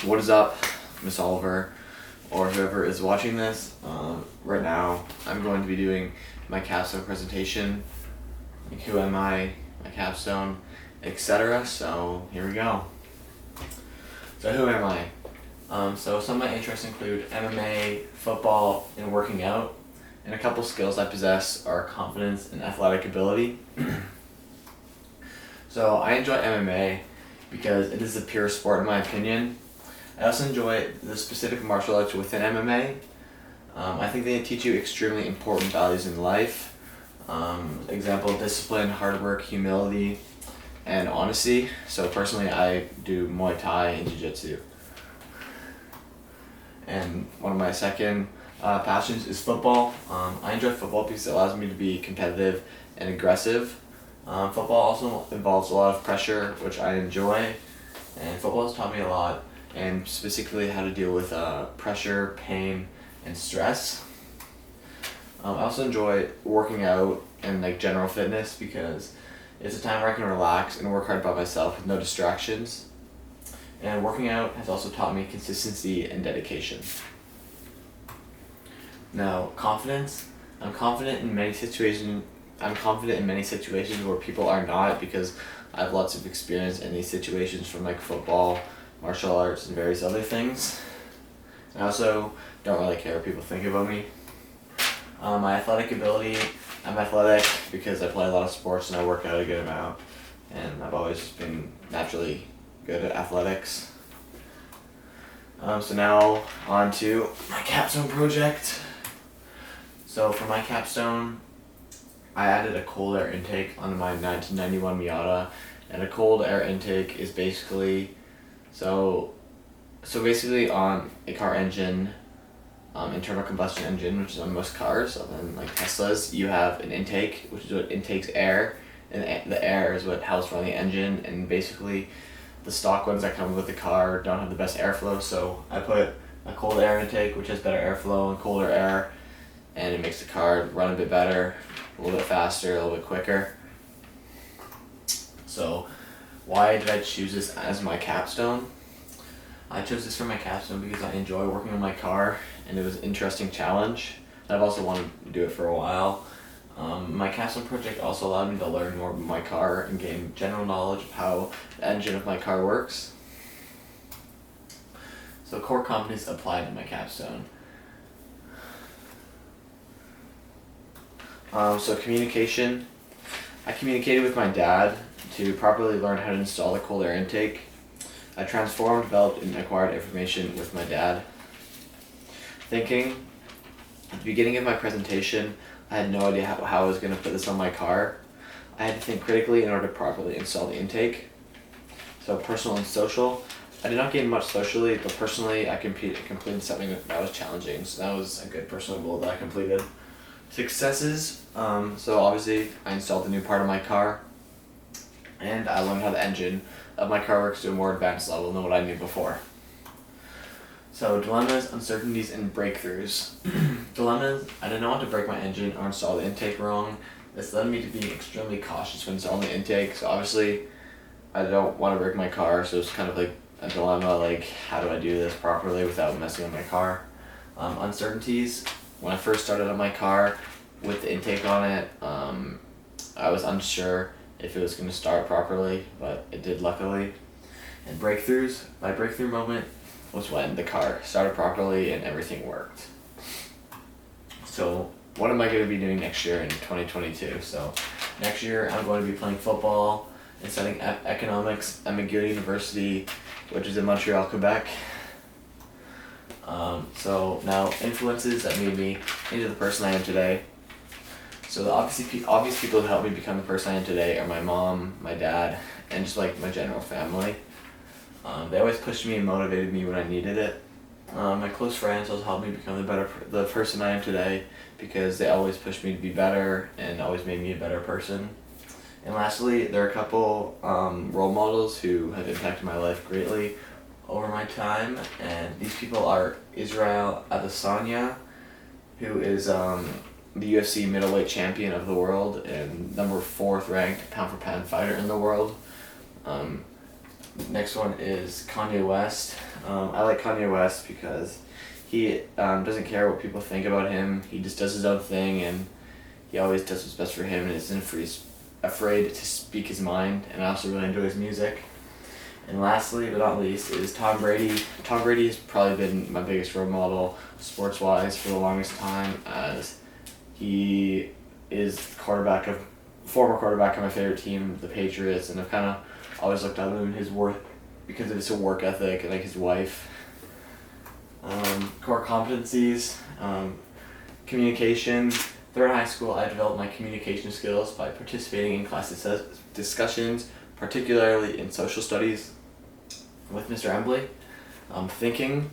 What is up, Miss Oliver, or whoever is watching this? Right now, I'm going to be doing my capstone presentation, like who am I, my capstone, etc. So here we go. So who am I? So some of my interests include MMA, football, and working out. And a couple skills I possess are confidence and athletic ability. So I enjoy MMA because it is a pure sport in my opinion. I also enjoy the specific martial arts within MMA. I think they teach you extremely important values in life. Example, discipline, hard work, humility, and honesty. So personally, I do Muay Thai and Jiu-Jitsu. And one of my second passions is football. I enjoy football because it allows me to be competitive and aggressive. Football also involves a lot of pressure, which I enjoy, and football has taught me a lot, and specifically how to deal with pressure, pain, and stress. I also enjoy working out and general fitness because it's a time where I can relax and work hard by myself with no distractions. And working out has also taught me consistency and dedication. Now, confidence. I'm confident in many situations where people are not, because I have lots of experience in these situations from football, martial arts, and various other things. I also don't really care what people think about me. My athletic ability, I'm athletic because I play a lot of sports and I work out a good amount, and I've always been naturally good at athletics. So now on to my capstone project. So for my capstone, I added a cold air intake onto my 1991 Miata, and a cold air intake is basically basically on a car engine, internal combustion engine, which is on most cars, other than Teslas, you have an intake, which is what intakes air, and the air is what helps run the engine, and basically the stock ones that come with the car don't have the best airflow, so I put a cold air intake, which has better airflow and colder air, and it makes the car run a bit better, a little bit faster, a little bit quicker. So why did I choose this as my capstone? I chose this for my capstone because I enjoy working on my car, and it was an interesting challenge. I've also wanted to do it for a while. My capstone project also allowed me to learn more about my car and gain general knowledge of how the engine of my car works. So core competencies applied to my capstone. So communication. I communicated with my dad to properly learn how to install the cold air intake. I transformed, developed, and acquired information with my dad. Thinking. At the beginning of my presentation, I had no idea how I was going to put this on my car. I had to think critically in order to properly install the intake. So personal and social. I did not gain much socially, but personally I completed something that was challenging. So that was a good personal goal that I completed. Successes. So obviously I installed the new part of my car, and I learned how the engine of my car works to a more advanced level than what I knew before. So dilemmas, uncertainties, and breakthroughs. Dilemmas, I didn't want to break my engine or install the intake wrong. This led me to being extremely cautious when installing the intake. So obviously I don't want to break my car, so it's kind of a dilemma, how do I do this properly without messing with my car. Uncertainties, when I first started on my car with the intake on it, I was unsure if it was going to start properly, but it did luckily. And breakthroughs, my breakthrough moment was when the car started properly and everything worked. So what am I going to be doing next year in 2022? So next year I'm going to be playing football and studying economics at McGill University, which is in Montreal, Quebec. So now influences that made me into the person I am today. So the obvious people who helped me become the person I am today are my mom, my dad, and just my general family. They always pushed me and motivated me when I needed it. My close friends also helped me become the person I am today, because they always pushed me to be better and always made me a better person. And lastly, there are a couple role models who have impacted my life greatly over my time, and these people are Israel Adesanya, who is the UFC middleweight champion of the world and number 4th ranked pound for pound fighter in the world. Next one is Kanye West. I like Kanye West because he doesn't care what people think about him. He just does his own thing, and he always does what's best for him, and isn't afraid to speak his mind. And I also really enjoy his music. And lastly, but not least, is Tom Brady. Tom Brady has probably been my biggest role model, sports-wise, for the longest time, as he is former quarterback of my favorite team, the Patriots, and I've kind of always looked up to him and his work because of his work ethic and like his wife. Core competencies, communication. Throughout high school, I developed my communication skills by participating in class discussions, particularly in social studies with Mr. Embley. Thinking,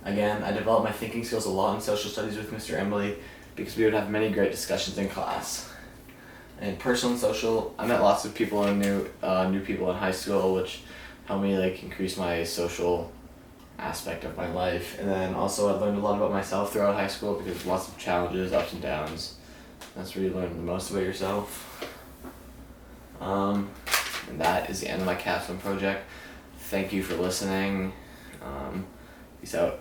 again, I developed my thinking skills a lot in social studies with Mr. Embley because we would have many great discussions in class. And personal and social, I met lots of people and new people in high school, which helped me like increase my social aspect of my life. And then also I learned a lot about myself throughout high school because lots of challenges, ups and downs. That's where you learn the most about yourself. And that is the end of my capstone project. Thank you for listening. Peace out.